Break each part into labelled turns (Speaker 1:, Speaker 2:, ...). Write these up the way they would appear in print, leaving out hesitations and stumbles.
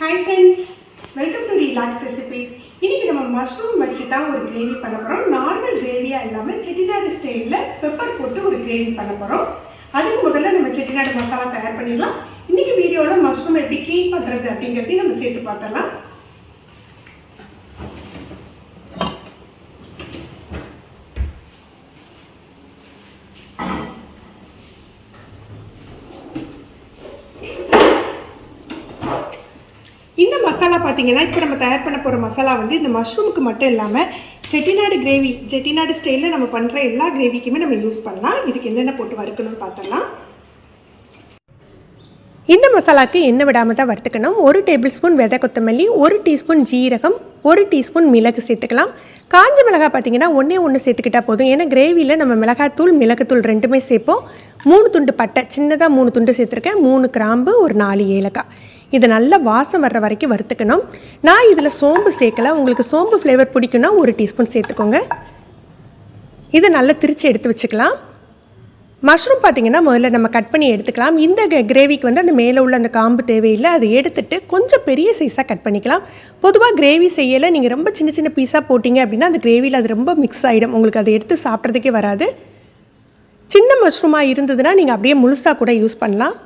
Speaker 1: Hi friends, welcome to Relax Recipes. இன்னைக்கு நம்ம mushroom வச்சு தான் ஒரு கிரேவி பண்ண போறோம். நார்மல் கிரேவியா இல்லாம செட்டிநாடு ஸ்டைல்ல பெப்பர் போட்டு ஒரு கிரேவி பண்ண போறோம். அதுக்கு முதல்ல நம்ம செட்டிநாடு மசாலா தயார் பண்ணிடலாம். இன்னைக்கு வீடியோல மஷ்ரூம் எப்படி க்ளீன் பண்றது அப்படிங்கறதை நம்ம சேர்த்து பார்த்தலாம். இந்த மசாலா பார்த்தீங்கன்னா இப்போ நம்ம தயார் பண்ண போகிற மசாலா வந்து இந்த மஷ்ரூமுக்கு மட்டும் இல்லாமல் செட்டிநாடு கிரேவி செட்டிநாடு ஸ்டைலில் நம்ம பண்ணுற எல்லா கிரேவிக்குமே நம்ம யூஸ் பண்ணலாம். இதுக்கு என்னென்ன போட்டு வறுக்கணும்னு பார்த்தலாம். இந்த மசாலாவுக்கு எண்ணெய் விடாமல் தான் வறுத்துக்கணும். 1 டேபிள் ஸ்பூன் விதை கொத்தமல்லி, 1 டீஸ்பூன் ஜீரகம், 1 டீஸ்பூன் மிளகு சேர்த்துக்கலாம். காஞ்ச மிளகாய் பார்த்தீங்கன்னா ஒன்று சேர்த்துக்கிட்டால் போதும். ஏன்னா கிரேவியில் நம்ம மிளகாத்தூள் மிளகுத்தூள் ரெண்டுமே சேர்ப்போம். 3 துண்டு பட்டை, சின்னதாக 3 துண்டு சேர்த்துருக்கேன். 3 கிராம்பு, ஒரு 4 ஏலக்காய். இதை நல்லா வாசம் வர்ற வரைக்கும் வறுத்துக்கணும். நான் இதில் சோம்பு சேர்க்கல. உங்களுக்கு சோம்பு ஃப்ளேவர் பிடிக்குன்னா 1 டீஸ்பூன் சேர்த்துக்கோங்க. இதை நல்லா திரித்து எடுத்து வச்சுக்கலாம். மஷ்ரூம் பார்த்திங்கன்னா முதல்ல நம்ம கட் பண்ணி எடுத்துக்கலாம். இந்த கிரேவிக்கு வந்து அந்த மேலே உள்ள அந்த காம்பு தேவையில்லை. அதை எடுத்துட்டு கொஞ்சம் பெரிய சைஸாக கட் பண்ணிக்கலாம். பொதுவாக கிரேவி செய்யலை நீங்கள் ரொம்ப சின்ன சின்ன பீஸாக போட்டிங்க அப்படின்னா அந்த கிரேவியில் அது ரொம்ப மிக்ஸ் ஆகிடும். உங்களுக்கு அதை எடுத்து சாப்பிட்றதுக்கே வராது. சின்ன மஷ்ரூமாக இருந்ததுன்னா நீங்கள் அப்படியே முழுசாக கூட யூஸ் பண்ணலாம்.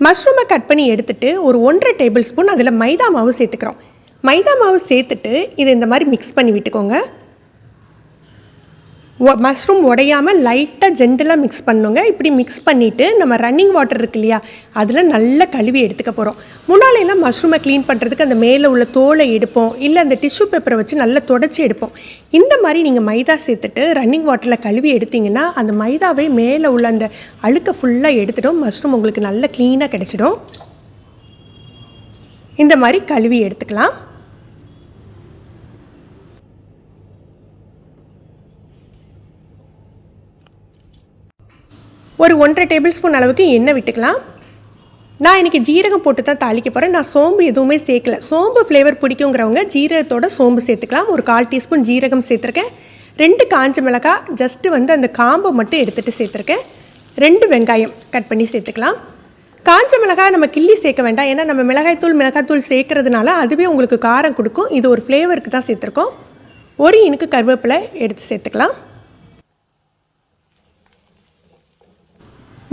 Speaker 1: மஷ்ரூமை கட் பண்ணி எடுத்துகிட்டு ஒரு 1.5 டேபிள் ஸ்பூன் அதில் மைதா மாவு சேர்த்துக்கிறோம். மைதா மாவு சேர்த்துட்டு இதை இந்த மாதிரி மிக்ஸ் பண்ணி விட்டுக்கோங்க. மஷ்ரூம் உடையாமல் லைட்டாக ஜென்டலாக மிக்ஸ் பண்ணுங்க. இப்படி மிக்ஸ் பண்ணிவிட்டு நம்ம ரன்னிங் வாட்டர் இருக்கு இல்லையா, அதில் நல்லா கழுவி எடுத்துக்க போகிறோம். முன்னாலெல்லாம் மஷ்ரூமை க்ளீன் பண்ணுறதுக்கு அந்த மேலே உள்ள தோலை எடுப்போம், இல்லை அந்த டிஷ்யூ பேப்பரை வச்சு நல்லா தொடச்சி எடுப்போம். இந்த மாதிரி நீங்கள் மைதா சேர்த்துட்டு ரன்னிங் வாட்டரில் கழுவி எடுத்திங்கன்னா அந்த மைதாவே மேலே உள்ள அந்த அழுக்கை ஃபுல்லாக எடுத்துடும். மஷ்ரூம் உங்களுக்கு நல்லா க்ளீனாக கிடச்சிடும். இந்த மாதிரி கழுவி எடுத்துக்கலாம். ஒரு 1.5 டேபிள் ஸ்பூன் அளவுக்கு எண்ணெய் விட்டுக்கலாம். நான் இன்றைக்கி ஜீரகம் போட்டு தான் தாளிக்க போகிறேன். நான் சோம்பு எதுவுமே சேர்க்கல. சோம்பு ஃப்ளேவர் பிடிக்குங்கிறவங்க ஜீரகத்தோட சோம்பு சேர்த்துக்கலாம். ஒரு 1/4 டீஸ்பூன் ஜீரகம் சேர்த்துருக்கேன். 2 காஞ்ச மிளகாய் ஜஸ்ட்டு வந்து அந்த காம்பை மட்டும் எடுத்துகிட்டு சேர்த்துருக்கேன். 2 வெங்காயம் கட் பண்ணி சேர்த்துக்கலாம். காஞ்ச மிளகாய் நம்ம கிள்ளி சேர்க்க வேண்டாம். ஏன்னா நம்ம மிளகாய்த்தூள் சேர்க்கறதுனால அதுவே உங்களுக்கு காரம் கொடுக்கும். இது ஒரு ஃப்ளேவருக்கு தான் சேர்த்துருக்கோம். 1 இனுக்கு கருவேப்பிலை எடுத்து சேர்த்துக்கலாம்.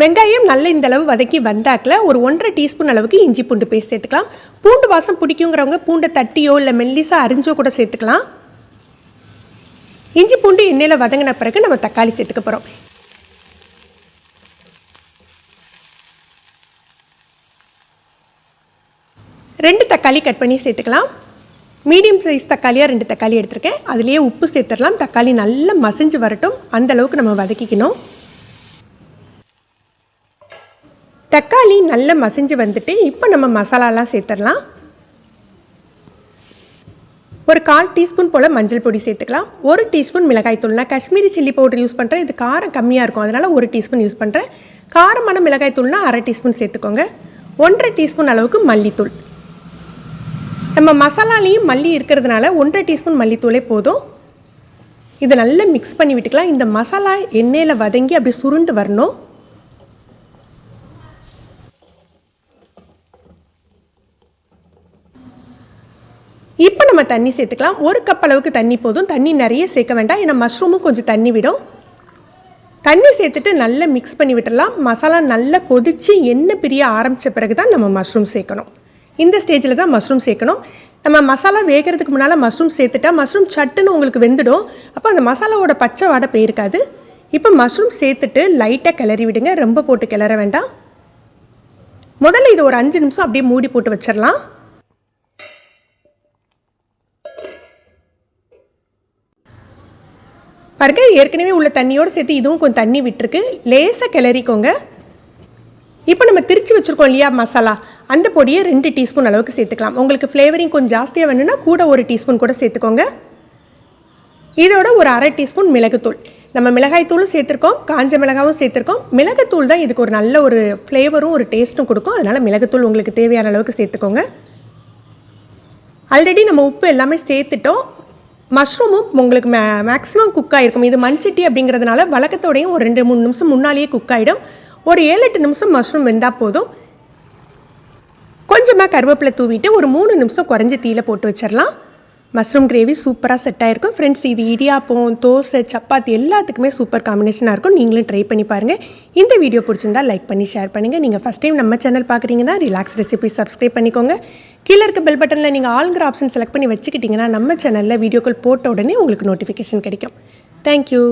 Speaker 1: வெங்காயம் நல்ல இந்த அளவு வதக்கி வந்தாக்கில் ஒரு 1.5 டீஸ்பூன் அளவுக்கு இஞ்சி பூண்டு பேஸ்ட் சேர்த்துக்கலாம். பூண்டு வாசம் பிடிக்குங்கிறவங்க பூண்டை தட்டியோ இல்லை மெல்லிசாக அரிஞ்சோ கூட சேர்த்துக்கலாம். இஞ்சி பூண்டு எண்ணெயில் வதங்கின பிறகு நம்ம தக்காளி சேர்த்துக்க போகிறோம். ரெண்டு தக்காளி கட் பண்ணி சேர்த்துக்கலாம். மீடியம் சைஸ் தக்காளியாக 2 தக்காளி எடுத்திருக்கேன். அதுலேயே உப்பு சேர்த்துடலாம். தக்காளி நல்லா மசிஞ்சு வரட்டும். அந்த அளவுக்கு நம்ம வதக்கிக்கணும். தக்காளி நல்லா மசிஞ்சு வந்துட்டு இப்போ நம்ம மசாலாலாம் சேர்த்துடலாம். ஒரு 1/4 டீஸ்பூன் போல் மஞ்சள் பொடி சேர்த்துக்கலாம். 1 டீஸ்பூன் மிளகாய்த்தூள். நான் காஷ்மீரி சில்லி பவுடர் யூஸ் பண்ணுறேன். இது காரம் கம்மியாக இருக்கும், அதனால் 1 டீஸ்பூன் யூஸ் பண்ணுறேன். காரமான மிளகாய்த்தூள்னா 1/2 டீஸ்பூன் சேர்த்துக்கோங்க. 1.5 டீஸ்பூன் அளவுக்கு மல்லித்தூள். நம்ம மசாலாலேயும் மல்லி இருக்கிறதுனால 1.5 டீஸ்பூன் மல்லித்தூளே போதும். இதை நல்லா மிக்ஸ் பண்ணி விட்டுக்கலாம். இந்த மசாலா எண்ணெயில் வதங்கி அப்படி சுருண்டு வரணும். இப்போ நம்ம தண்ணி சேர்த்துக்கலாம். 1 கப் அளவுக்கு தண்ணி போதும். தண்ணி நிறைய சேர்க்க வேண்டாம், ஏன்னா மஷ்ரூமும் கொஞ்சம் தண்ணி விடும். தண்ணி சேர்த்துட்டு நல்லா மிக்ஸ் பண்ணி விட்டுடலாம். மசாலா நல்லா கொதித்து எண்ணெய் பிரிய ஆரம்பித்த பிறகு தான் நம்ம மஷ்ரூம் சேர்க்கணும். இந்த ஸ்டேஜில் தான் மஷ்ரூம் சேர்க்கணும். நம்ம மசாலா வேகிறதுக்கு முன்னால் மஷ்ரூம் சேர்த்துட்டா மஷ்ரூம் சட்டுன்னு உங்களுக்கு வெந்துடும். அப்போ அந்த மசாலாவோட பச்சை வாடை போயிருக்காது. இப்போ மஷ்ரூம் சேர்த்துட்டு லைட்டாக கிளறி விடுங்க. ரொம்ப போட்டு கிளற வேண்டாம். முதல்ல இது ஒரு 5 நிமிஷம் அப்படியே மூடி போட்டு வச்சிடலாம். பாருங்க, ஏற்கனவே உள்ள தண்ணியோடு சேர்த்து இதுவும் கொஞ்சம் தண்ணி விட்டுருக்கு. லேசாக கிளறிக்கோங்க. இப்போ நம்ம திரிச்சு வச்சுருக்கோம் இல்லையா மசாலா, அந்த பொடியை 2 டீஸ்பூன் அளவுக்கு சேர்த்துக்கலாம். உங்களுக்கு ஃப்ளேவரிங் கொஞ்சம் ஜாஸ்தியாக வேணும்னா கூட 1 டீஸ்பூன் கூட சேர்த்துக்கோங்க. இதோட ஒரு 1/2 டீஸ்பூன் மிளகுத்தூள். நம்ம மிளகாய்த்தூளும் சேர்த்துருக்கோம், காஞ்ச மிளகாவும் சேர்த்துருக்கோம். மிளகுத்தூள் தான் இதுக்கு ஒரு நல்ல ஒரு ஃப்ளேவரும் ஒரு டேஸ்ட்டும் கொடுக்கும். அதனால் மிளகுத்தூள் உங்களுக்கு தேவையான அளவுக்கு சேர்த்துக்கோங்க. ஆல்ரெடி நம்ம உப்பு எல்லாமே சேர்த்துட்டோம். மஷ்ரூமும் உங்களுக்கு மேக்ஸிமம் குக் ஆகிருக்கும். இது மண்சட்டி அப்படிங்கிறதுனால வழக்கத்தோடையும் ஒரு 2-3 நிமிஷம் முன்னாலேயே குக் ஆகிடும். ஒரு 7-8 நிமிஷம் மஷ்ரூம் வெந்தால் போதும். கொஞ்சமாக கருவேப்பிலை தூவிட்டு ஒரு 3 நிமிஷம் குறைஞ்சி தீயில போட்டு வச்சிடலாம். மஷ்ரூம் கிரேவி சூப்பராக செட் ஆகிருக்கும். ஃப்ரெண்ட்ஸ், இது இடியாப்பம், தோசை, சப்பாத்தி எல்லாத்துக்குமே சூப்பர் காம்பினேஷனாக இருக்கும். நீங்களும் ட்ரை பண்ணி பாருங்கள். இந்த வீடியோ பிடிச்சிருந்தா லைக் பண்ணி ஷேர் பண்ணுங்கள். நீங்கள் ஃபஸ்ட் டைம் நம்ம சேனல் பார்க்குறீங்கன்னா ரிலாக்ஸ் ரெசிபி சப்ஸ்கிரைப் பண்ணிக்கோங்க. கீழே இருக்க பெல் பட்டனில் நீங்கள் ஆளுங்கிற ஆப்ஷன் செலக்ட் பண்ணி வச்சுக்கிட்டிங்கன்னா நம்ம சேனலில் வீடியோக்கள் போட்ட உடனே உங்களுக்கு நோட்டிஃபிகேஷன் கிடைக்கும். தேங்க்யூ.